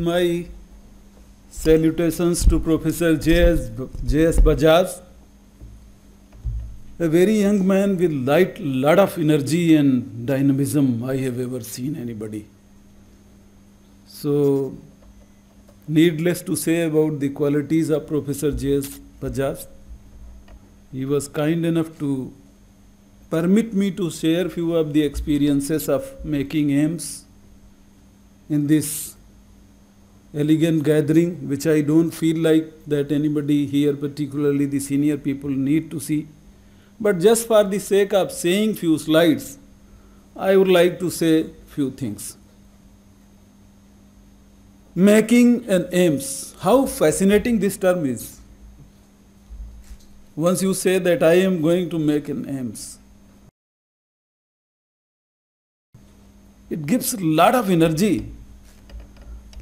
My salutations to Professor J.S. Bajaj, a very young man with lot of energy and dynamism I have ever seen anybody. So, needless to say about the qualities of Professor J.S. Bajaj, he was kind enough to permit me to share few of the experiences of making AIIMS in this elegant gathering, which I don't feel like that anybody here, particularly the senior people, need to see. But just for the sake of saying few slides, I would like to say few things. Making an AIIMS, how fascinating this term is. Once you say that I am going to make an AIIMS, it gives a lot of energy,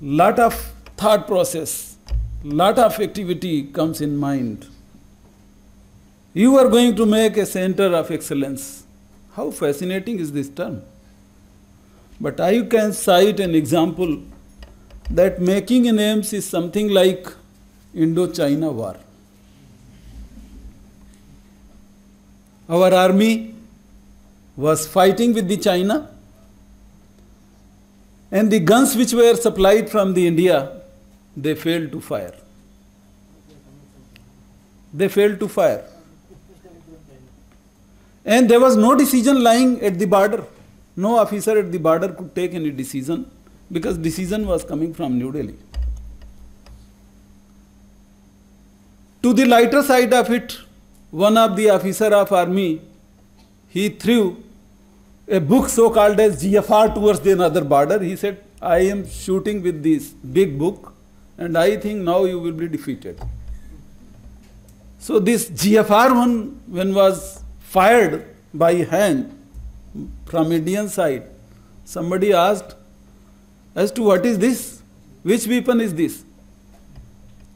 lot of thought process, lot of activity comes in mind. You are going to make a center of excellence. How fascinating is this term? But I can cite an example that making an AIIMS is something like Indo-China war. Our army was fighting with the China, and the guns which were supplied from the India, they failed to fire. They failed to fire. And there was no decision lying at the border. No officer at the border could take any decision because decision was coming from New Delhi. To the lighter side of it, one of the officer of army, he threw a book so-called as GFR towards the another border. He said, I am shooting with this big book and I think now you will be defeated. So this GFR one, when was fired by hand from Indian side, somebody asked as to what is this? Which weapon is this?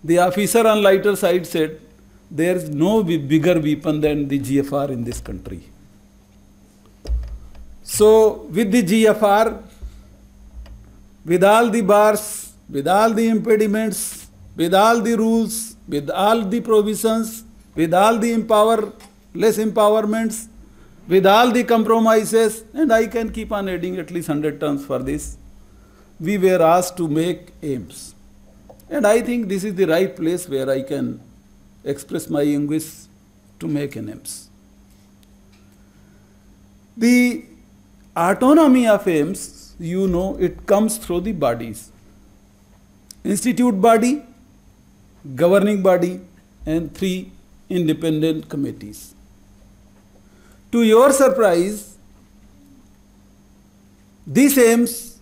The officer on lighter side said, there is no bigger weapon than the GFR in this country. So, with the GFR, with all the bars, with all the impediments, with all the rules, with all the provisions, with all the less empowerments, with all the compromises, and I can keep on adding at least 100 terms for this, we were asked to make AIIMS. And I think this is the right place where I can express my anguish to make an AIIMS. The autonomy of AIIMS, you know, it comes through the bodies. Institute body, governing body, and 3 independent committees. To your surprise, these AIIMS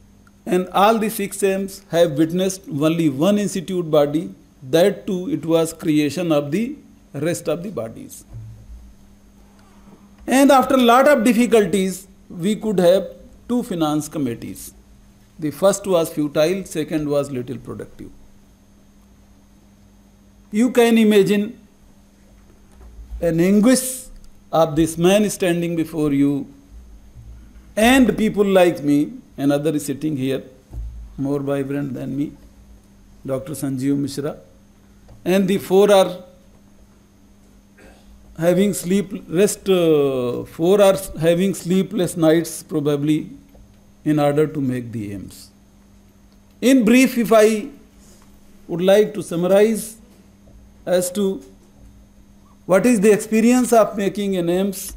and all the 6 AIIMS have witnessed only one institute body, that too it was creation of the rest of the bodies. And after a lot of difficulties, we could have 2 finance committees. The first was futile, second was little productive. You can imagine an anguish of this man standing before you and people like me, another is sitting here, more vibrant than me, Dr. Sanjeev Mishra, and the 4 are having sleepless nights probably in order to make the AIIMS. In brief, if I would like to summarize as to what is the experience of making an AIIMS,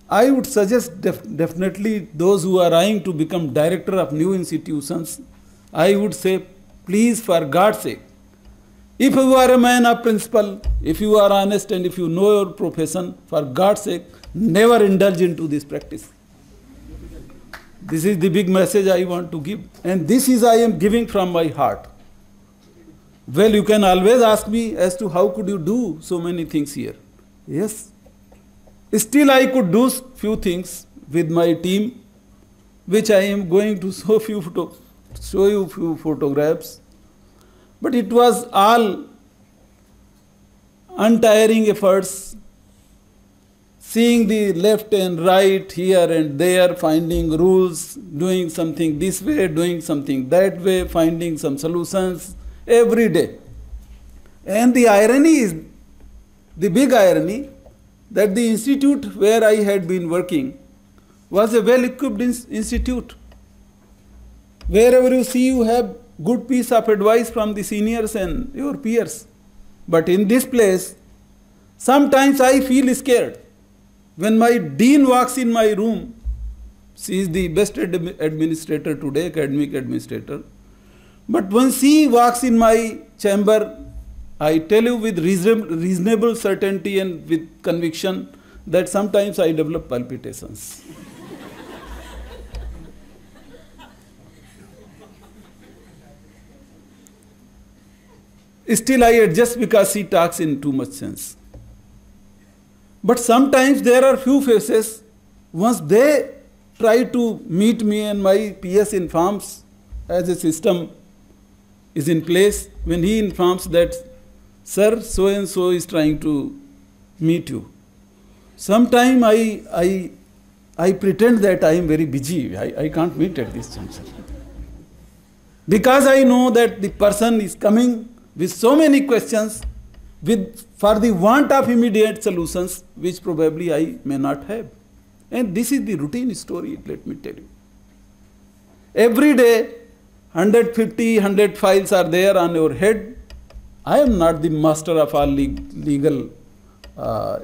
I would suggest definitely those who are eyeing to become director of new institutions, I would say, please, for God's sake, if you are a man of principle, if you are honest and if you know your profession, for God's sake, never indulge into this practice. This is the big message I want to give. And this is I am giving from my heart. Well, you can always ask me as to how could you do so many things here. Yes. Still I could do few things with my team, which I am going to show you few photographs. But it was all untiring efforts, seeing the left and right, here and there, finding rules, doing something this way, doing something that way, finding some solutions every day. And the irony is, the big irony, that the institute where I had been working was a well-equipped institute. Wherever you see, you have good piece of advice from the seniors and your peers. But in this place, sometimes I feel scared. When my dean walks in my room, she is the best administrator today, academic administrator. But when she walks in my chamber, I tell you with reasonable certainty and with conviction that sometimes I develop palpitations. Still I adjust because she talks in too much sense. But sometimes there are few faces, once they try to meet me and my PS informs as a system is in place, when he informs that, sir, so and so is trying to meet you. Sometimes I pretend that I am very busy. I can't meet at this juncture. Because I know that the person is coming with so many questions, for the want of immediate solutions, which probably I may not have. And this is the routine story, let me tell you. Every day, 150, 100 files are there on your head. I am not the master of all legal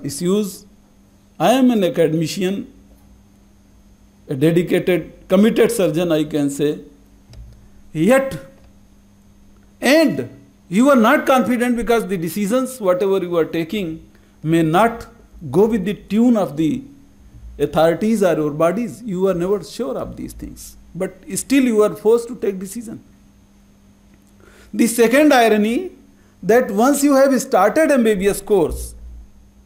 issues. I am an academician, a dedicated, committed surgeon, I can say. Yet, and you are not confident because the decisions, whatever you are taking, may not go with the tune of the authorities or your bodies. You are never sure of these things. But still you are forced to take decision. The second irony, that once you have started MBBS course,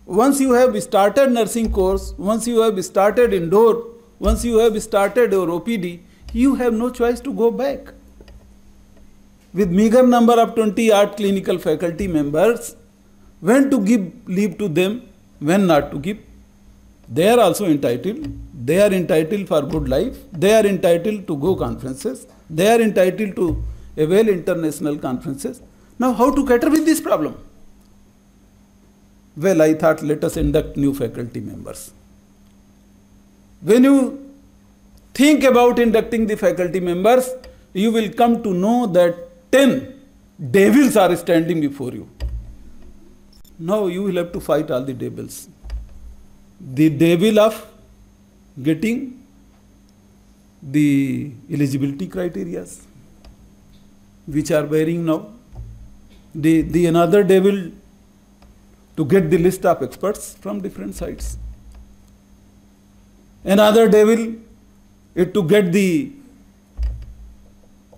once you have started nursing course, once you have started indoor, once you have started your OPD, you have no choice to go back. With meager number of 20-odd clinical faculty members, when to give leave to them, when not to give. They are also entitled. They are entitled for good life. They are entitled to go conferences. They are entitled to avail international conferences. Now, how to cater with this problem? Well, I thought, let us induct new faculty members. When you think about inducting the faculty members, you will come to know that 10 devils are standing before you. Now you will have to fight all the devils. The devil of getting the eligibility criteria, which are varying now. The another devil to get the list of experts from different sites. Another devil is to get the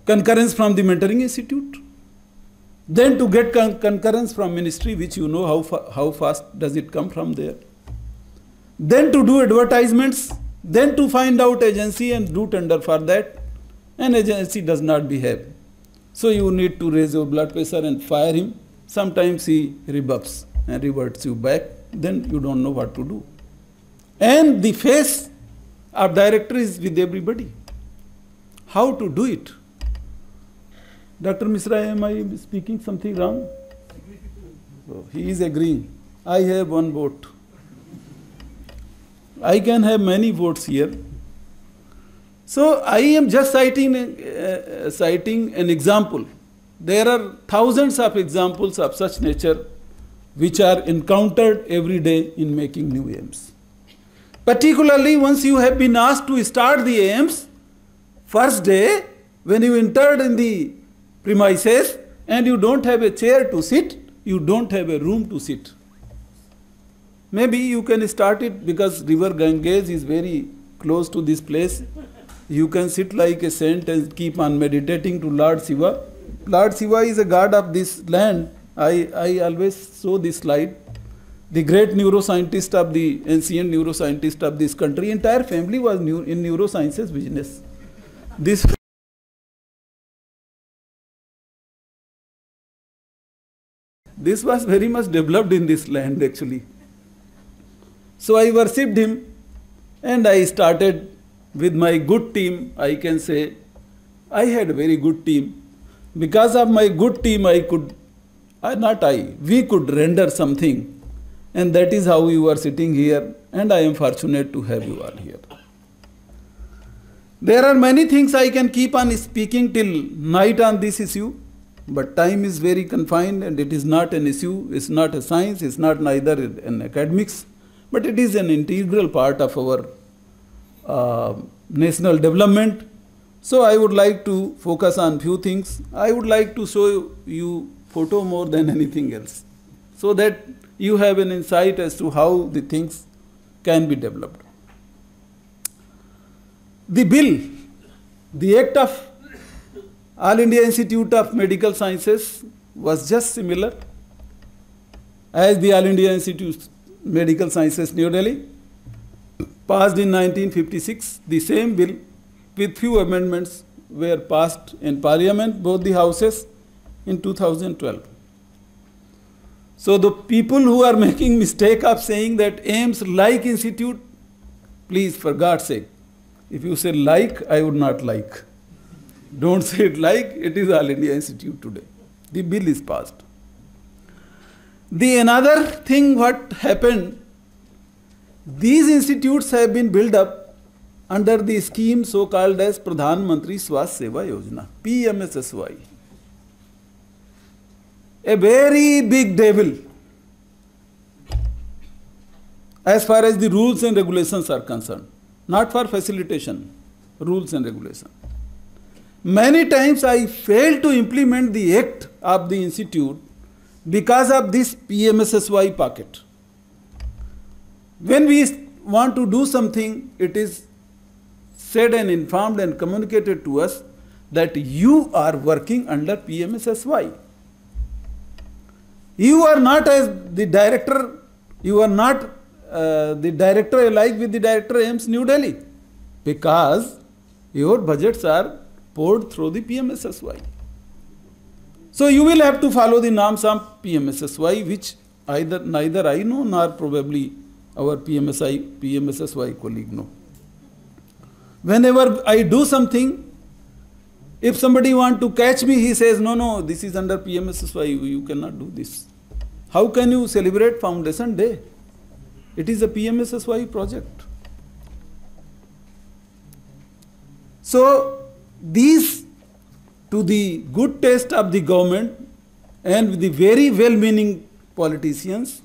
concurrence from the mentoring institute, then to get concurrence from ministry, which you know how fast does it come from there, then to do advertisements, then to find out agency and do tender for that, and agency does not behave. So you need to raise your blood pressure and fire him. Sometimes he rebuffs and reverts you back, then you don't know what to do. And the face of director is with everybody. How to do it? Dr. Misra, am I speaking something wrong? Oh, he is agreeing. I have one vote. I can have many votes here. So I am just citing an example. There are thousands of examples of such nature which are encountered every day in making new AIIMS. Particularly once you have been asked to start the AIIMS, first day when you entered in the premises and you don't have a chair to sit, you don't have a room to sit. Maybe you can start it because river Ganges is very close to this place. You can sit like a saint and keep on meditating to Lord Shiva. Lord Shiva is a god of this land. I always show this slide. The great neuroscientist of the ancient neuroscientist of this country, entire family was in neurosciences business. This was very much developed in this land actually. So I worshipped him and I started with my good team. I can say I had a very good team. Because of my good team, we could render something. And that is how you are sitting here, and I am fortunate to have you all here. There are many things I can keep on speaking till night on this issue, but time is very confined and it is not an issue, it's not a science, it's not neither an academics, but it is an integral part of our national development. So I would like to focus on few things. I would like to show you photo more than anything else, so that you have an insight as to how the things can be developed. The bill, the Act of All India Institute of Medical Sciences was just similar as the All India Institute of Medical Sciences, New Delhi, passed in 1956. The same bill with few amendments were passed in Parliament, both the houses, in 2012. So the people who are making mistake of saying that AIIMS like institute, please, for God's sake, if you say like, I would not like. Don't say it like, it is All India Institute today. The bill is passed. The another thing what happened, these institutes have been built up under the scheme so-called as Pradhan Mantri Swasthya Seva Yojana, PMSSY. A very big devil as far as the rules and regulations are concerned, not for facilitation, rules and regulations. Many times I failed to implement the act of the institute because of this PMSSY pocket. When we want to do something, it is said and informed and communicated to us that you are working under PMSSY. You are not as the director, you are not the director alike with the director AIIMS New Delhi, because your budgets are poured through the PMSSY. So you will have to follow the norms of PMSSY, which neither I know nor probably our PMSSY colleague know. Whenever I do something, if somebody wants to catch me, he says, no, this is under PMSSY, you cannot do this. How can you celebrate Foundation Day? It is a PMSSY project. So, these, to the good taste of the government and with the very well-meaning politicians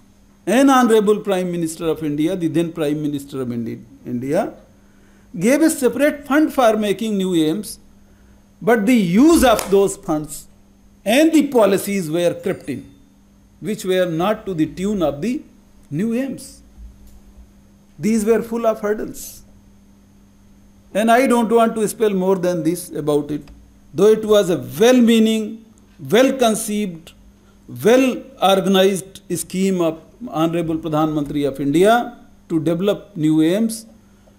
and Honorable Prime Minister of India, the then Prime Minister of India, gave a separate fund for making new AIIMS, but the use of those funds and the policies were crept in, which were not to the tune of the new AIIMS. These were full of hurdles. And I don't want to spell more than this about it. Though it was a well-meaning, well-conceived, well-organized scheme of Honorable Pradhan Mantri of India to develop new AIIMS,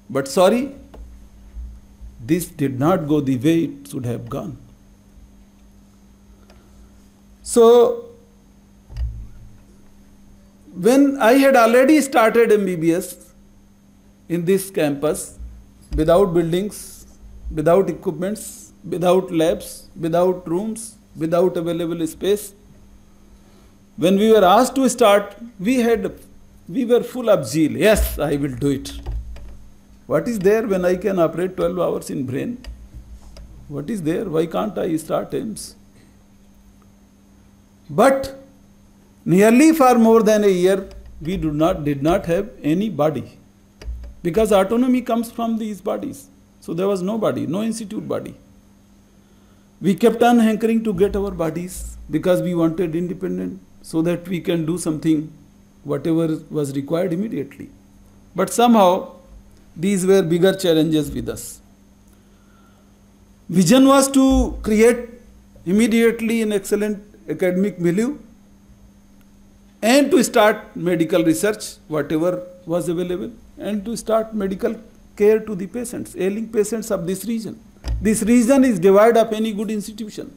but sorry, this did not go the way it should have gone. So, when I had already started MBBS in this campus, without buildings, without equipments, without labs, without rooms, without available space, when we were asked to start, we were full of zeal. Yes, I will do it. What is there when I can operate 12 hours in brain? What is there? Why can't I start AIIMS? But nearly for more than a year, we did not have any body, because autonomy comes from these bodies. So there was no body, no institute body. We kept on hankering to get our bodies because we wanted independence, so that we can do something, whatever was required immediately. But somehow, these were bigger challenges with us. Vision was to create immediately an excellent academic milieu and to start medical research, whatever was available, and to start medical care to the patients, ailing patients of this region. This region is devoid of any good institution.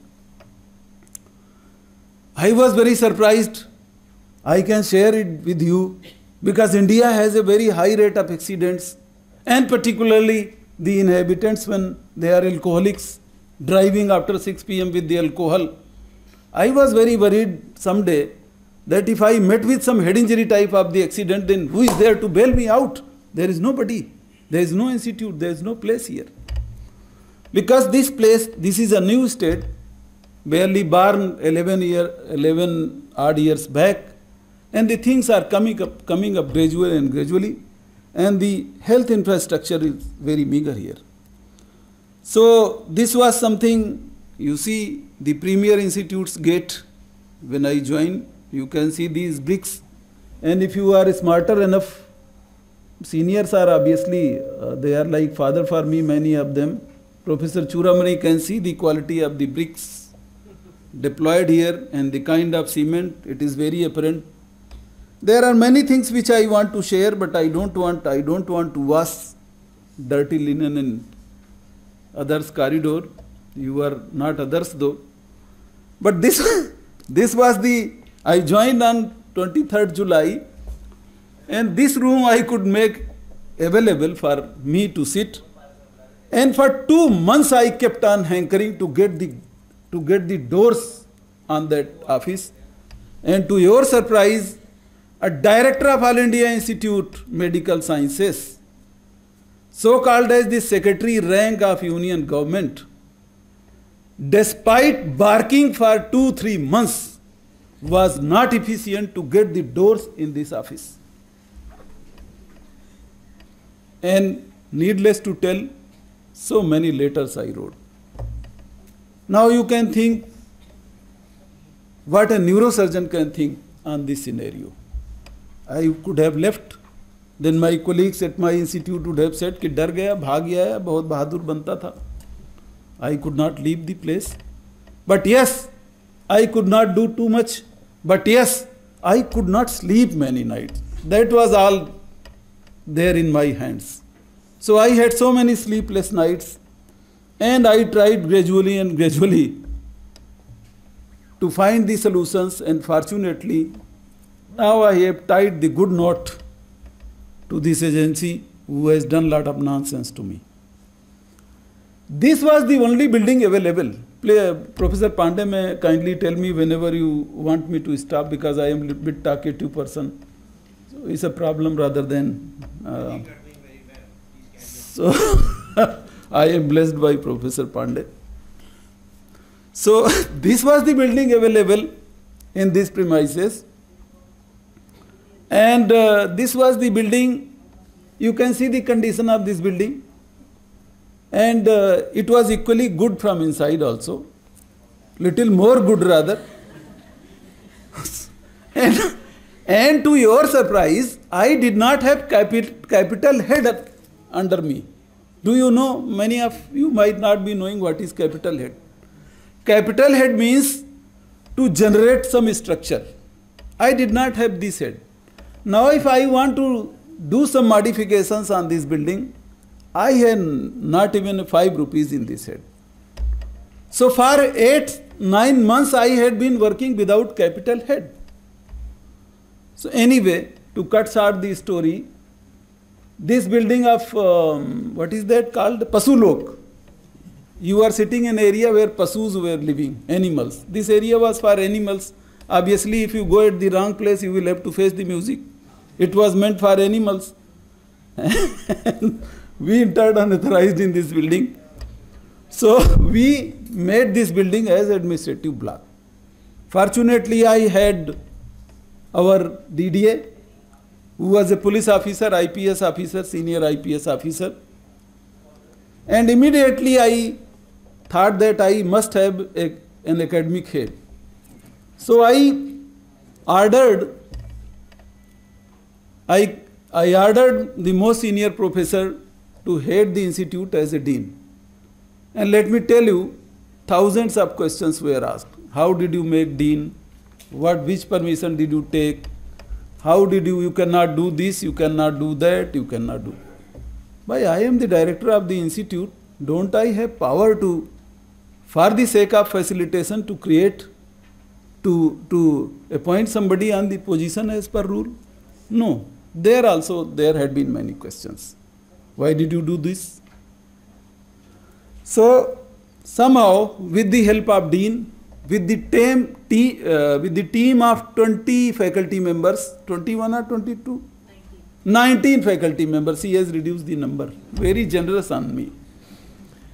I was very surprised. I can share it with you because India has a very high rate of accidents, and particularly the inhabitants when they are alcoholics, driving after 6 p.m. with the alcohol. I was very worried someday that if I met with some head injury type of the accident, then who is there to bail me out? There is nobody. There is no institute. There is no place here. Because this place, this is a new state, barely born 11 odd years back, and the things are coming up gradually and gradually, and the health infrastructure is very meager here. So this was something, you see the Premier Institute's gate when I joined, you can see these bricks, and if you are smarter enough, seniors are obviously, they are like father for me, many of them. Professor Churamani can see the quality of the bricks deployed here and the kind of cement, it is very apparent. There are many things which I want to share, but I don't want to wash dirty linen in others' corridor. You are not others though. But this was the, I joined on 23rd July, and this room I could make available for me to sit. And for 2 months I kept on hankering to get the doors on that office. And to your surprise, a director of All India Institute Medical Sciences, so called as the secretary rank of Union government, despite barking for 2-3 months, was not efficient to get the doors in this office. And needless to tell, so many letters I wrote. Now you can think what a neurosurgeon can think on this scenario. I could have left, then my colleagues at my institute would have said कि डर गया, भाग गया, बहुत बहादुर बनता था. I could not leave the place. But yes, I could not do too much. But yes, I could not sleep many nights. That was all there in my hands. So I had so many sleepless nights, and I tried gradually and gradually to find the solutions, and fortunately, now I have tied the good knot to this agency who has done a lot of nonsense to me. This was the only building available. Professor Pandey may kindly tell me whenever you want me to stop, because I am a bit talkative person. So it's a problem rather than... So I am blessed by Professor Pandey. So this was the building available in these premises. And this was the building. You can see the condition of this building. And it was equally good from inside also. Little more good rather. And to your surprise, I did not have capital head under me. Do you know, many of you might not be knowing what is capital head. Capital head means to generate some structure. I did not have this head. Now if I want to do some modifications on this building, I had not even 5 rupees in this head. So for 8-9 months I had been working without capital head. So anyway, to cut short the story, this building of, what is that called? Pasulok. You are sitting in an area where pasus were living, animals. This area was for animals. Obviously, if you go at the wrong place, you will have to face the music. It was meant for animals. We entered unauthorized in this building. So we made this building as administrative block. Fortunately, I had our DDA, who was a police officer, IPS officer, senior IPS officer. And immediately I thought that I must have an academic head. So I ordered the most senior professor to head the institute as a dean. And let me tell you, thousands of questions were asked. How did you make dean? Which permission did you take? How did you cannot do this, you cannot do that, you cannot do. Why, I am the director of the institute. Don't I have power to, for the sake of facilitation, to create, to appoint somebody on the position as per rule? No. There also there had been many questions. Why did you do this? So somehow, with the help of Dean, with the team of 20 faculty members, 21 or 22? 19 faculty members, he has reduced the number. Very generous on me.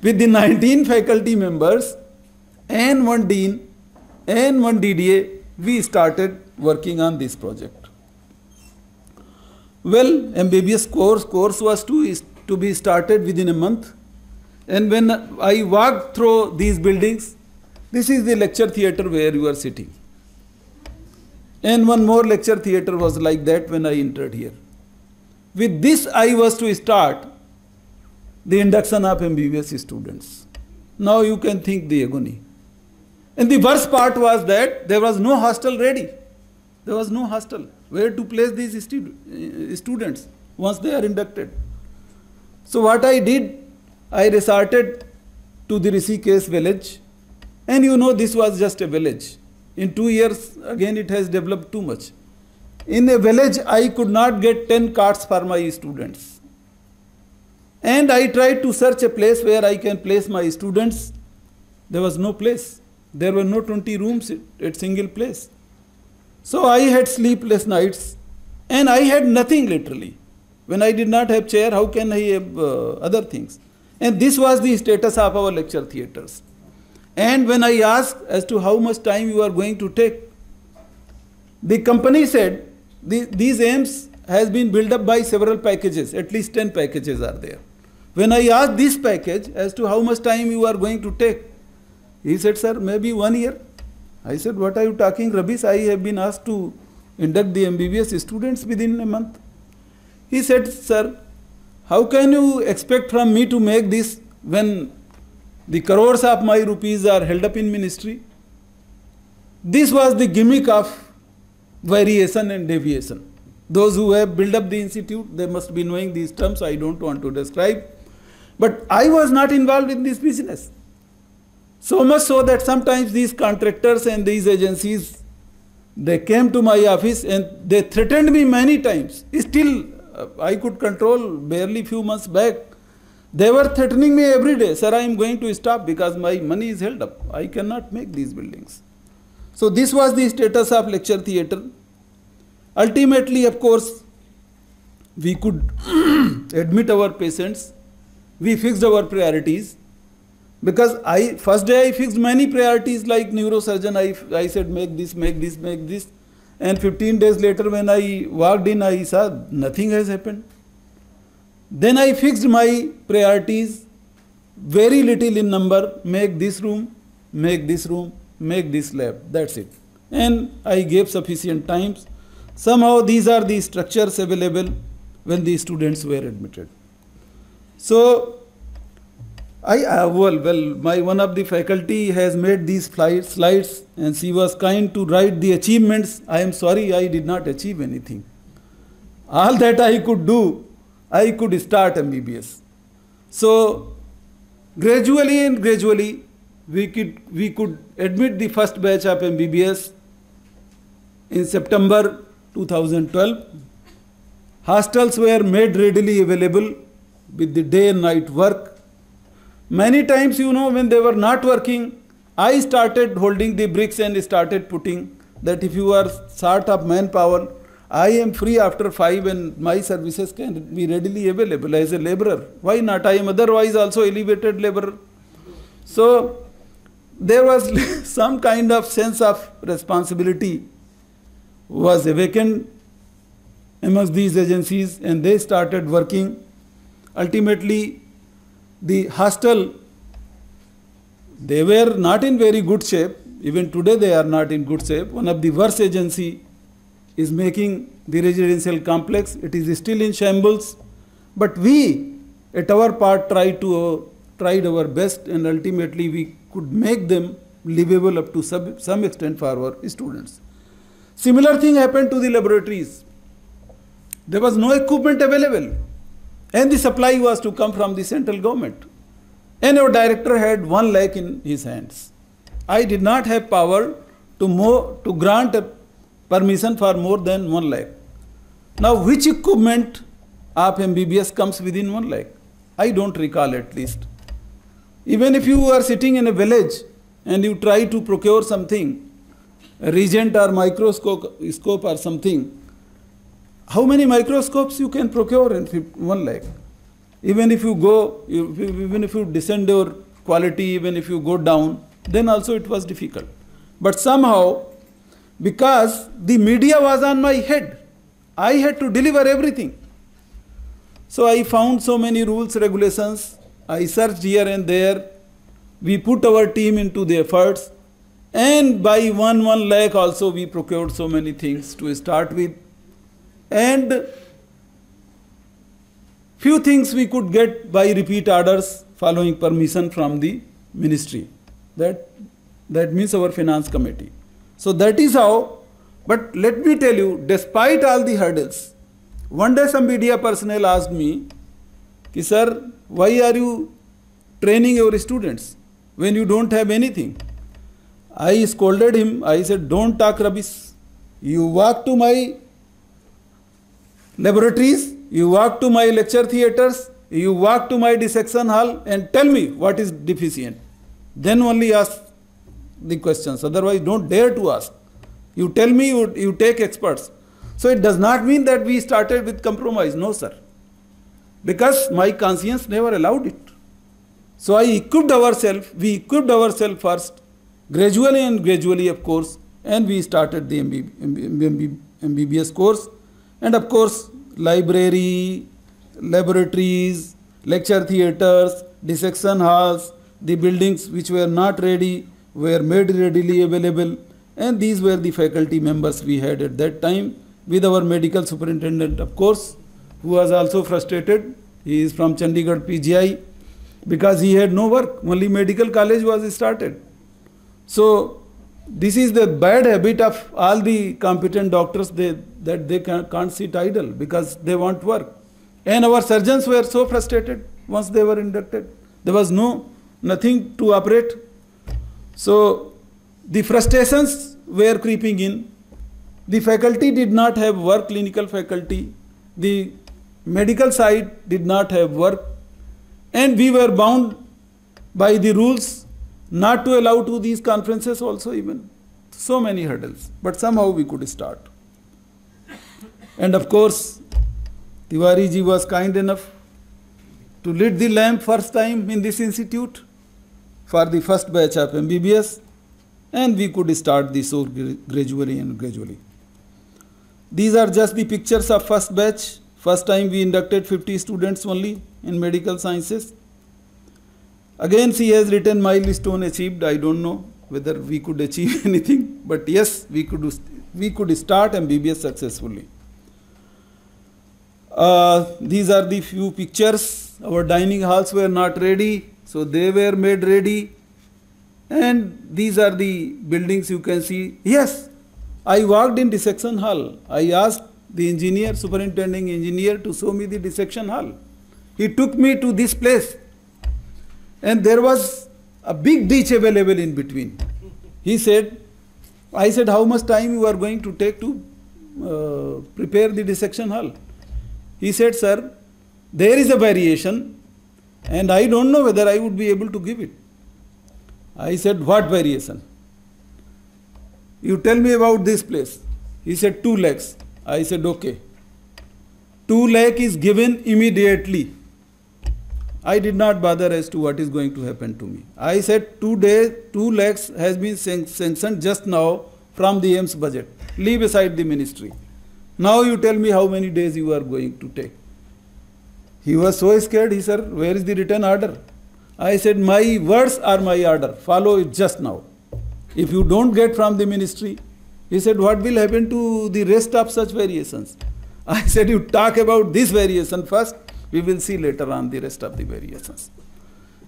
With the 19 faculty members and one dean and one DDA, we started working on this project. Well, MBBS course was to be started within a month. And when I walked through these buildings, this is the lecture theatre where you are sitting. And one more lecture theatre was like that when I entered here. With this, I was to start the induction of MBBS students. Now you can think the agony. And the worst part was that there was no hostel ready. There was no hostel where to place these students once they are inducted. So what I did, I resorted to the Rishikesh village. And you know, this was just a village. In 2 years, again, it has developed too much. In a village, I could not get 10 carts for my students. And I tried to search a place where I can place my students. There was no place. There were no 20 rooms at single place. So I had sleepless nights. And I had nothing literally. When I did not have chair, how can I have other things? And this was the status of our lecture theatres. And when I asked as to how much time you are going to take, the company said these AIIMS has been built up by several packages, at least 10 packages are there. When I asked this package as to how much time you are going to take, he said, sir, maybe 1 year. I said, what are you talking rubbish? I have been asked to induct the MBBS students within a month. He said, sir, how can you expect from me to make this when the crores of my rupees are held up in ministry? This was the gimmick of variation and deviation. Those who have built up the institute, they must be knowing these terms. I don't want to describe. But I was not involved in this business. So much so that sometimes these contractors and these agencies, they came to my office and they threatened me many times. Still, I could control barely few months back. They were threatening me every day. Sir, I am going to stop because my money is held up. I cannot make these buildings. So this was the status of lecture theatre. Ultimately, of course, we could admit our patients. We fixed our priorities. Because first day I fixed many priorities like neurosurgeon. I said make this, make this, make this. And 15 days later when I walked in, I saw nothing has happened. Then I fixed my priorities, very little in number, make this room, make this room, make this lab, that's it. And I gave sufficient times. Somehow these are the structures available when the students were admitted. So, one of the faculty has made these slides and she was kind to write the achievements. I am sorry, I did not achieve anything. All that I could do, I could start MBBS. So gradually, we could admit the first batch of MBBS in September 2012. Hostels were made readily available with the day and night work. Many times, you know, when they were not working, I started holding the bricks and started putting that if you are short of manpower, I am free after 5 and my services can be readily available as a laborer. Why not? I am otherwise also elevated laborer. So there was some kind of sense of responsibility was awakened amongst these agencies and they started working. Ultimately, the hostel, they were not in very good shape. Even today they are not in good shape. One of the worst agency is making the residential complex. It is still in shambles. But we, at our part, tried our best and ultimately we could make them livable up to some extent for our students. Similar thing happened to the laboratories. There was no equipment available. And the supply was to come from the central government. And our director had 1 lakh in his hands. I did not have power to grant a permission for more than 1 lakh. Now, which equipment of MBBS comes within 1 lakh? I don't recall at least. Even if you are sitting in a village and you try to procure something, a reagent or microscope or something, how many microscopes you can procure in 1 lakh? Even if you go, even if you descend your quality, even if you go down, then also it was difficult. But somehow, because the media was on my head, I had to deliver everything. So I found so many rules, regulations. I searched here and there. We put our team into the efforts. And by 1 lakh also we procured so many things to start with. And few things we could get by repeat orders following permission from the ministry. That means our finance committee. So that is how, but let me tell you, despite all the hurdles, one day some media personnel asked me, sir, why are you training your students when you don't have anything? I scolded him. I said, don't talk rubbish. You walk to my laboratories, you walk to my lecture theatres, you walk to my dissection hall and tell me what is deficient. Then only ask the questions. Otherwise, don't dare to ask. You tell me, you take experts. So it does not mean that we started with compromise. No, sir. Because my conscience never allowed it. So we equipped ourselves first, gradually, of course, and we started the MBBS course. And of course, library, laboratories, lecture theatres, dissection halls, the buildings which were not ready were made readily available. And these were the faculty members we had at that time, with our medical superintendent, of course, who was also frustrated. He is from Chandigarh PGI, because he had no work. Only medical college was started. So this is the bad habit of all the competent doctors, that they can't sit idle because they want work. And our surgeons were so frustrated once they were inducted. There was nothing to operate. So the frustrations were creeping in. The faculty did not have work, clinical faculty. The medical side did not have work. And we were bound by the rules not to allow to these conferences also even. So many hurdles. But somehow we could start. And of course, Tiwari ji was kind enough to lit the lamp first time in this institute for the first batch of MBBS. And we could start this so gradually. These are just the pictures of first batch. First time we inducted 50 students only in medical sciences. Again, she has written milestone achieved. I don't know whether we could achieve anything, but yes, we could start MBBS successfully. These are the few pictures. Our dining halls were not ready, so they were made ready. And these are the buildings you can see. Yes, I walked in dissection hall. I asked the engineer, superintending engineer, to show me the dissection hall. He took me to this place. And there was a big ditch available in between. I said, how much time you are going to take to prepare the dissection hall? He said, sir, there is a variation and I don't know whether I would be able to give it. I said, what variation? You tell me about this place. He said, 2 lakhs. I said, okay. 2 lakh is given immediately. I did not bother as to what is going to happen to me. I said, 2 lakhs has been sanctioned just now from the AIIMS budget. Leave aside the ministry. Now you tell me how many days you are going to take. He was so scared. He said, where is the written order? I said, my words are my order. Follow it just now. If you don't get from the ministry, he said, what will happen to the rest of such variations? I said, you talk about this variation first. We will see later on the rest of the variations.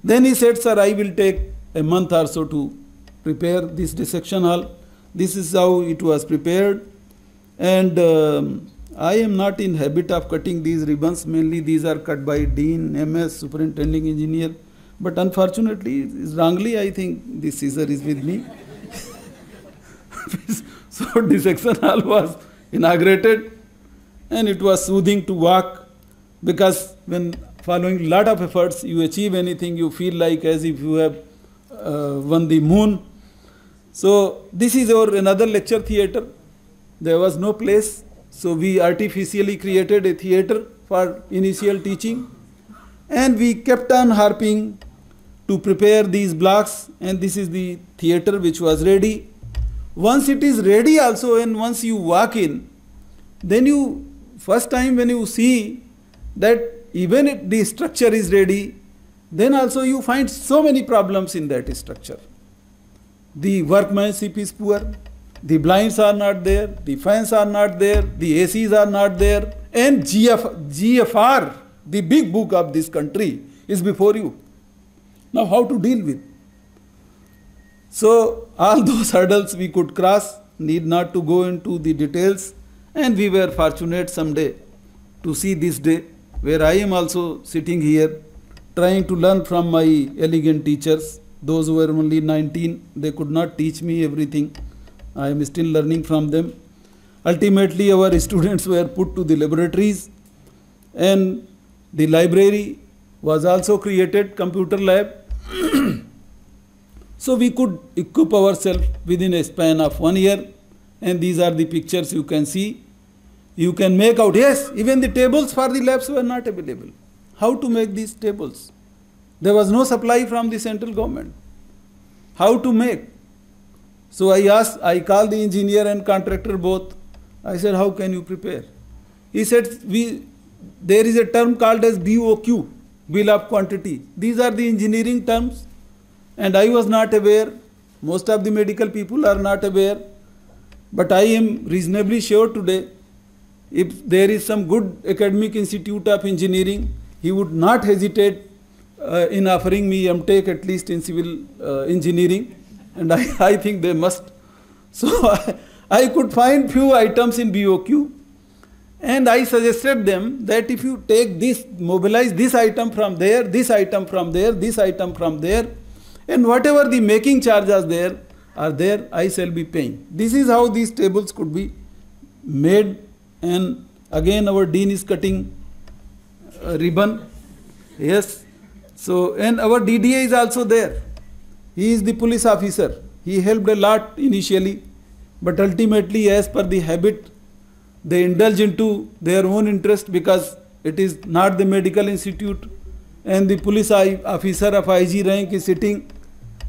Then he said, sir, I will take a month or so to prepare this dissection hall. This is how it was prepared. And I am not in habit of cutting these ribbons. Mainly these are cut by Dean, MS, Superintending Engineer. But unfortunately, wrongly, I think this scissor is with me. So dissection hall was inaugurated. and it was soothing to walk, because when following lot of efforts you achieve anything, you feel like as if you have won the moon. So this is our another lecture theatre. There was no place, so we artificially created a theatre for initial teaching, and we kept on harping to prepare these blocks, and this is the theatre which was ready. Once it is ready also, and once you walk in, then you, first time when you see that even if the structure is ready, then also you find so many problems in that structure. The workmanship is poor, the blinds are not there, the fans are not there, the ACs are not there, and GFR, the big book of this country, is before you. Now how to deal with? So all those hurdles we could cross, need not to go into the details, and we were fortunate someday to see this day where I am also sitting here trying to learn from my elegant teachers. Those who were only 19, they could not teach me everything. I am still learning from them. Ultimately, our students were put to the laboratories, and the library was also created, computer lab. So we could equip ourselves within a span of 1 year, and these are the pictures you can see. You can make out, yes, even the tables for the labs were not available. How to make these tables? There was no supply from the central government. How to make? So I called the engineer and contractor both. I said, how can you prepare? He said, there is a term called as BOQ, bill of quantity. These are the engineering terms, and I was not aware. Most of the medical people are not aware. But I am reasonably sure today, if there is some good academic institute of engineering, he would not hesitate in offering me MTech, at least in civil engineering, and I think they must. So I could find few items in BOQ, and I suggested them that if you take this, mobilize this item from there, this item from there, this item from there, and whatever the making charges are there, I shall be paying. This is how these tables could be made, and again our dean is cutting ribbon. Yes. So, and our DDA is also there. He is the police officer. He helped a lot initially, but ultimately, as per the habit, they indulge into their own interest, because it is not the medical institute, and the police officer of IG rank is sitting,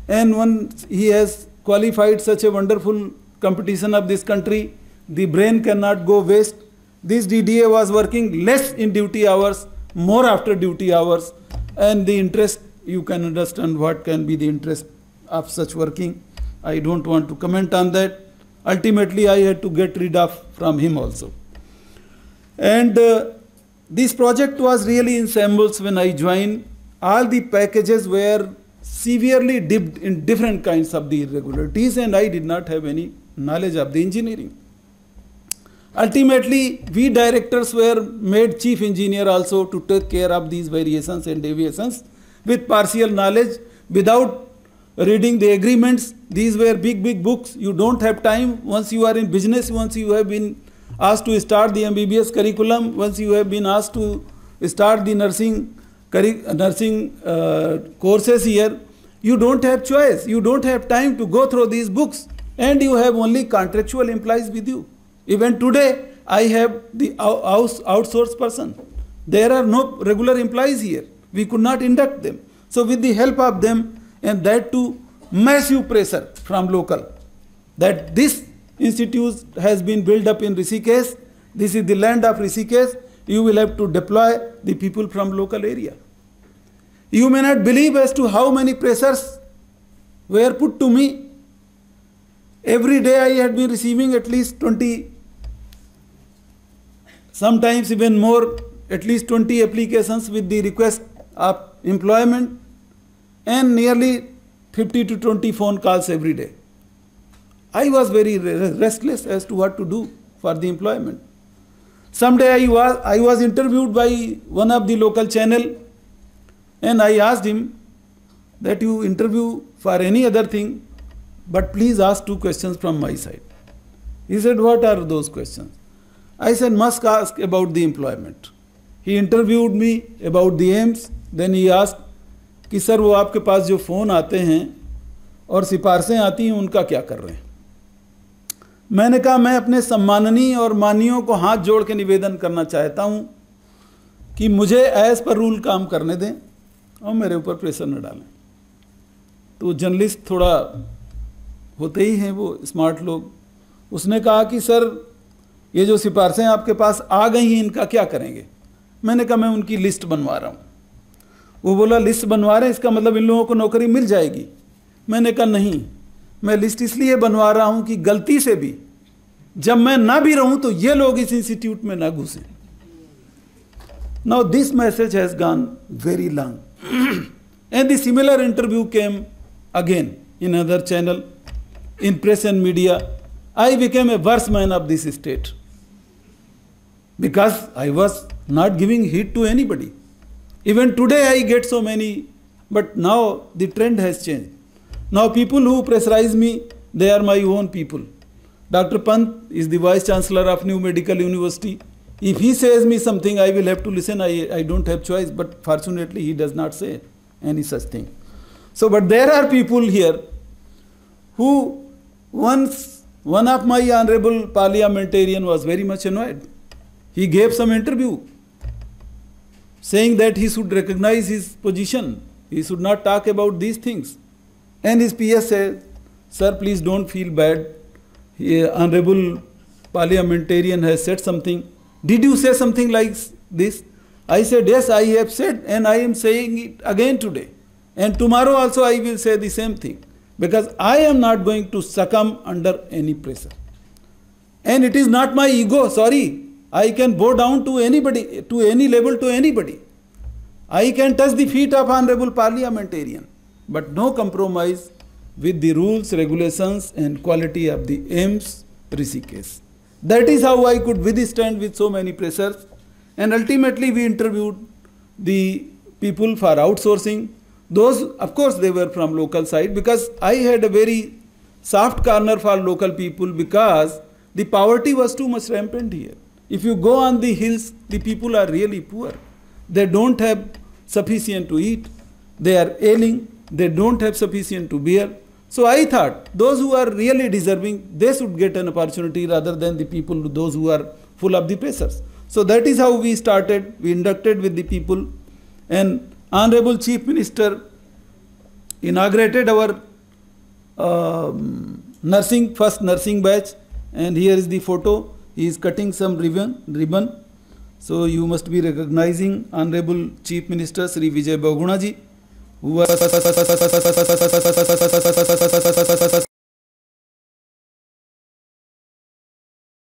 and once he has qualified such a wonderful competition of this country, the brain cannot go waste. This DDA was working less in duty hours, more after duty hours, and the interest, you can understand what can be the interest of such working. I don't want to comment on that. Ultimately, I had to get rid of from him also. And this project was really in shambles when I joined. All the packages were severely dipped in different kinds of the irregularities, and I did not have any knowledge of the engineering. Ultimately, we directors were made chief engineer also to take care of these variations and deviations with partial knowledge, without reading the agreements. These were big books. You don't have time. Once you are in business, once you have been asked to start the MBBS curriculum, once you have been asked to start the nursing courses here, you don't have choice. You don't have time to go through these books, and you have only contractual employees with you. Even today, I have the outsourced person. There are no regular employees here. We could not induct them. So with the help of them, and that too massive pressure from local, that this institute has been built up in Rishikesh, this is the land of Rishikesh, you will have to deploy the people from local area. You may not believe as to how many pressures were put to me. Every day I had been receiving at least 20, sometimes even more, at least 20 applications with the request of employment, and nearly 50 to 20 phone calls every day. I was very restless as to what to do for the employment. Someday I was interviewed by one of the local channel, and I asked him that you interview for any other thing, but please ask 2 questions from my side. He said, what are those questions? I said, must ask about the employment. He interviewed me about the aims. Then he asked कि sir वो आपके पास जो phone आते हैं और सिफारिशें आती हैं उनका क्या कर रहे हैं। मैंने कहा मैं अपने सम्माननीय और माननीयों को हाथ जोड़ के निवेदन करना चाहता हूं कि मुझे एज पर रूल काम करने दें और मेरे ऊपर प्रेशर न डालें। तो जर्नलिस्ट थोड़ा होते ही हैं वो स्मार्ट लोग, उसने कहा कि सर ये जो सिफारिशें आपके पास आ गई हैं इनका क्या करेंगे। मैंने कहा मैं उनकी लिस्ट बनवा रहा हूँ। वो बोला लिस्ट बनवा रहे हैं इसका मतलब इन लोगों को नौकरी मिल जाएगी। मैंने कहा नहीं, मैं लिस्ट इसलिए बनवा रहा हूँ कि गलती से भी जब मैं ना भी रहूँ तो ये लोग इस इंस्टीट्यूट में ना घुसें। Now this message has gone very long and the similar interview came again in other channel, in press and media. I became a worse man of this state because I was not giving heed to anybody. Even today I get so many, but now the trend has changed. Now people who pressurize me, they are my own people. Dr. Pant is the Vice Chancellor of New Medical University. If he says me something, I will have to listen. I don't have choice, but fortunately he does not say any such thing. So, but there are people here who once one of my honorable parliamentarian was very much annoyed. He gave some interview saying that he should recognize his position. He should not talk about these things. And his PS said, sir, please don't feel bad. Honorable parliamentarian has said something. Did you say something like this? I said, yes, I have said, and I am saying it again today. And tomorrow also I will say the same thing. Because I am not going to succumb under any pressure. And it is not my ego, sorry. I can bow down to anybody, to any level, to anybody. I can touch the feet of honorable parliamentarian. But no compromise with the rules, regulations and quality of the AIIMS Rishikesh. That is how I could withstand with so many pressures. And ultimately we interviewed the people for outsourcing. Those, of course, they were from local side because I had a very soft corner for local people because the poverty was too much rampant here. If you go on the hills, the people are really poor. They don't have sufficient to eat. They are ailing. They don't have sufficient to bear. So I thought those who are really deserving, they should get an opportunity rather than the people, those who are full of the pressures. So that is how we started. We inducted with the people, and Honorable Chief Minister inaugurated our first nursing batch, and here is the photo. He is cutting some ribbon. So you must be recognizing Honorable Chief Minister Sri Vijay Bahuguna ji, who was